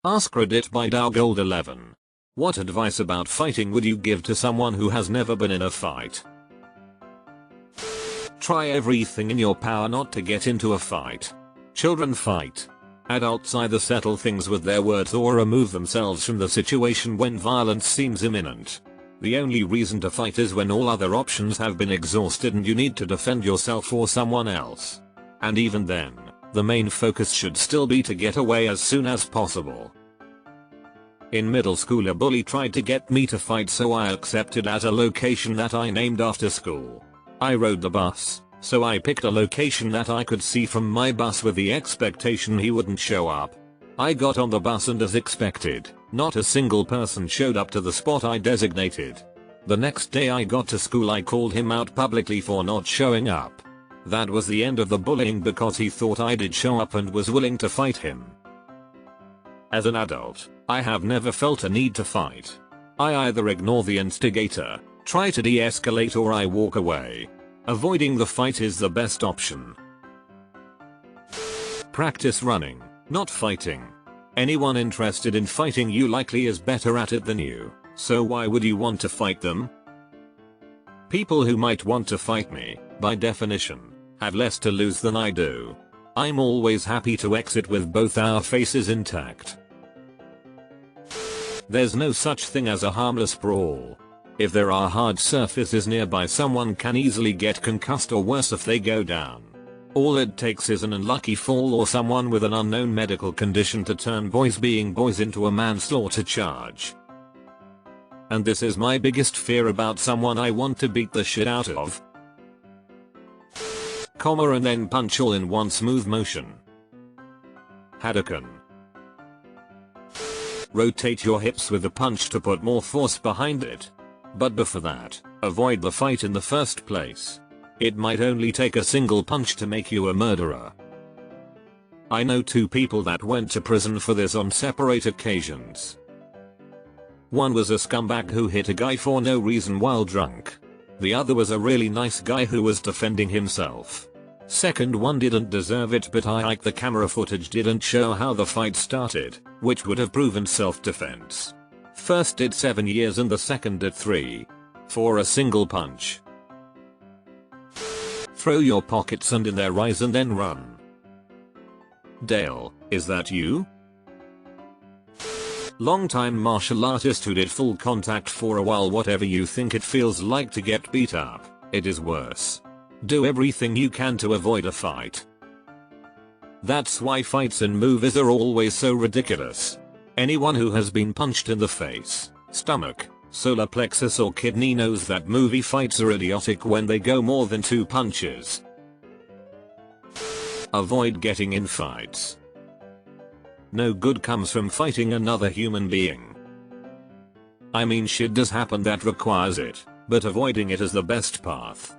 AskReddit by Gold11. What advice about fighting would you give to someone who has never been in a fight? Try everything in your power not to get into a fight. Children fight. Adults either settle things with their words or remove themselves from the situation when violence seems imminent. The only reason to fight is when all other options have been exhausted and you need to defend yourself or someone else. And even then, the main focus should still be to get away as soon as possible. In middle school, a bully tried to get me to fight, so I accepted at a location that I named after school. I rode the bus, so I picked a location that I could see from my bus with the expectation he wouldn't show up. I got on the bus and, as expected, not a single person showed up to the spot I designated. The next day I got to school, I called him out publicly for not showing up. That was the end of the bullying because he thought I did show up and was willing to fight him. As an adult, I have never felt a need to fight. I either ignore the instigator, try to de-escalate, or I walk away. Avoiding the fight is the best option. Practice running, not fighting. Anyone interested in fighting you likely is better at it than you, so why would you want to fight them? People who might want to fight me, by definition, have less to lose than I do. I'm always happy to exit with both our faces intact. There's no such thing as a harmless brawl. If there are hard surfaces nearby, someone can easily get concussed or worse if they go down. All it takes is an unlucky fall or someone with an unknown medical condition to turn boys being boys into a manslaughter charge. And this is my biggest fear about someone I want to beat the shit out of. Comma and then punch all in one smooth motion. Hadouken. Rotate your hips with the punch to put more force behind it. But before that, avoid the fight in the first place. It might only take a single punch to make you a murderer. I know two people that went to prison for this on separate occasions. One was a scumbag who hit a guy for no reason while drunk. The other was a really nice guy who was defending himself. Second one didn't deserve it, but the camera footage didn't show how the fight started, which would have proven self-defense. First did 7 years and the second did 3. For a single punch. Throw your pockets and in their eyes and then run. Dale, is that you? Longtime martial artist who did full contact for a while. Whatever you think it feels like to get beat up, it is worse. Do everything you can to avoid a fight. That's why fights in movies are always so ridiculous. Anyone who has been punched in the face, stomach, solar plexus or kidney knows that movie fights are idiotic when they go more than 2 punches. Avoid getting in fights. No good comes from fighting another human being. I mean, shit does happen that requires it, but avoiding it is the best path.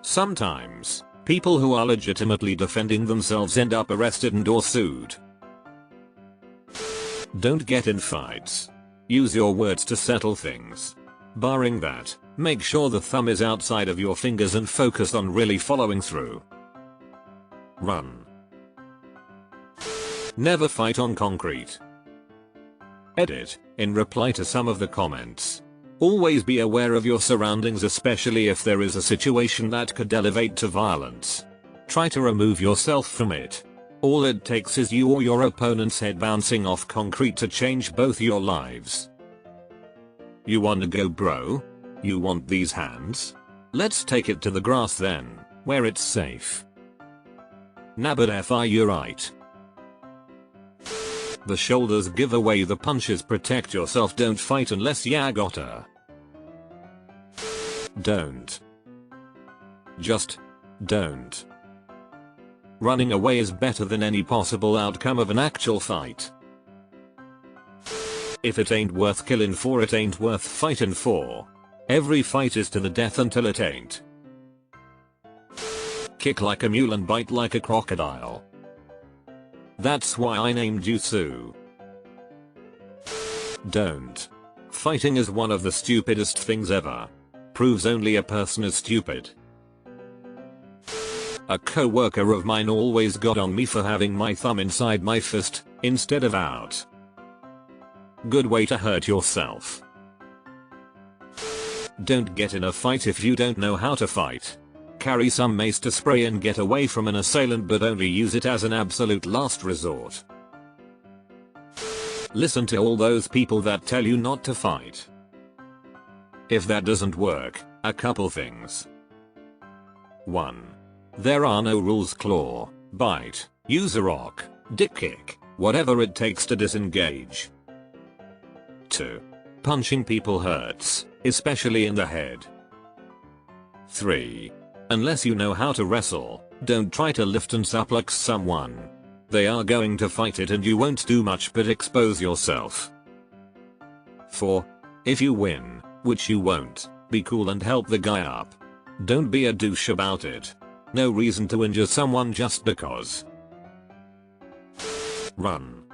Sometimes, people who are legitimately defending themselves end up arrested and or sued. Don't get in fights. Use your words to settle things. Barring that, make sure the thumb is outside of your fingers and focus on really following through. Run. Never fight on concrete. Edit, in reply to some of the comments. Always be aware of your surroundings, especially if there is a situation that could elevate to violence. Try to remove yourself from it. All it takes is you or your opponent's head bouncing off concrete to change both your lives. You wanna go, bro? You want these hands? Let's take it to the grass then, where it's safe. Nah, but FI, you're right. The shoulders give away the punches. Protect yourself, don't fight unless ya gotta. Don't. Just don't. Running away is better than any possible outcome of an actual fight. If it ain't worth killing for, it ain't worth fighting for. Every fight is to the death until it ain't. Kick like a mule and bite like a crocodile. That's why I named you Sue. Don't. Fighting is one of the stupidest things ever. Proves only a person is stupid. A co-worker of mine always got on me for having my thumb inside my fist, instead of out. Good way to hurt yourself. Don't get in a fight if you don't know how to fight. Carry some mace to spray and get away from an assailant, but only use it as an absolute last resort. Listen to all those people that tell you not to fight. If that doesn't work, a couple things. 1. There are no rules: claw, bite, use a rock, dick kick, whatever it takes to disengage. 2. Punching people hurts, especially in the head. 3. Unless you know how to wrestle, don't try to lift and suplex someone. They are going to fight it and you won't do much but expose yourself. 4. If you win, which you won't, be cool and help the guy up. Don't be a douche about it. No reason to injure someone just because. Run.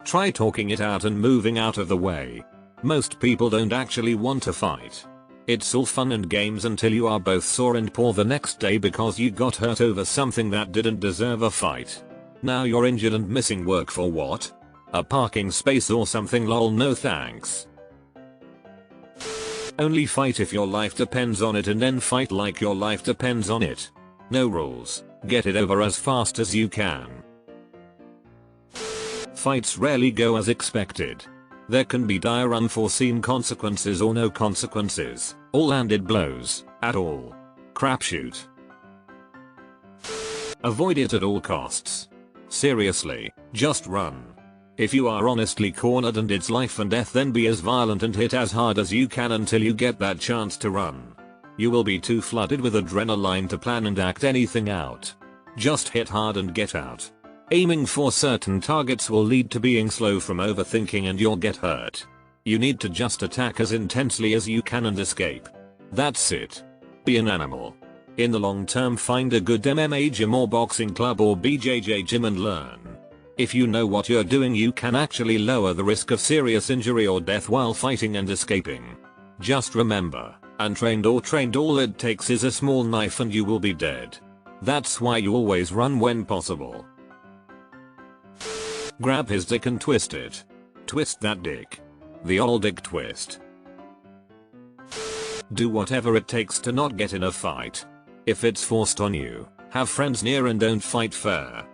Try talking it out and moving out of the way. Most people don't actually want to fight. It's all fun and games until you are both sore and poor the next day because you got hurt over something that didn't deserve a fight. Now you're injured and missing work for what? A parking space or something? Lol, no thanks. Only fight if your life depends on it, and then fight like your life depends on it. No rules, get it over as fast as you can. Fights rarely go as expected. There can be dire unforeseen consequences or no consequences, all handed blows, at all. Crapshoot. Avoid it at all costs. Seriously, just run. If you are honestly cornered and it's life and death, then be as violent and hit as hard as you can until you get that chance to run. You will be too flooded with adrenaline to plan and act anything out. Just hit hard and get out. Aiming for certain targets will lead to being slow from overthinking and you'll get hurt. You need to just attack as intensely as you can and escape. That's it. Be an animal. In the long term, find a good MMA gym or boxing club or BJJ gym and learn. If you know what you're doing, you can actually lower the risk of serious injury or death while fighting and escaping. Just remember, untrained or trained, all it takes is a small knife and you will be dead. That's why you always run when possible. Grab his dick and twist it. Twist that dick. The old dick twist. Do whatever it takes to not get in a fight. If it's forced on you, have friends near and don't fight fair.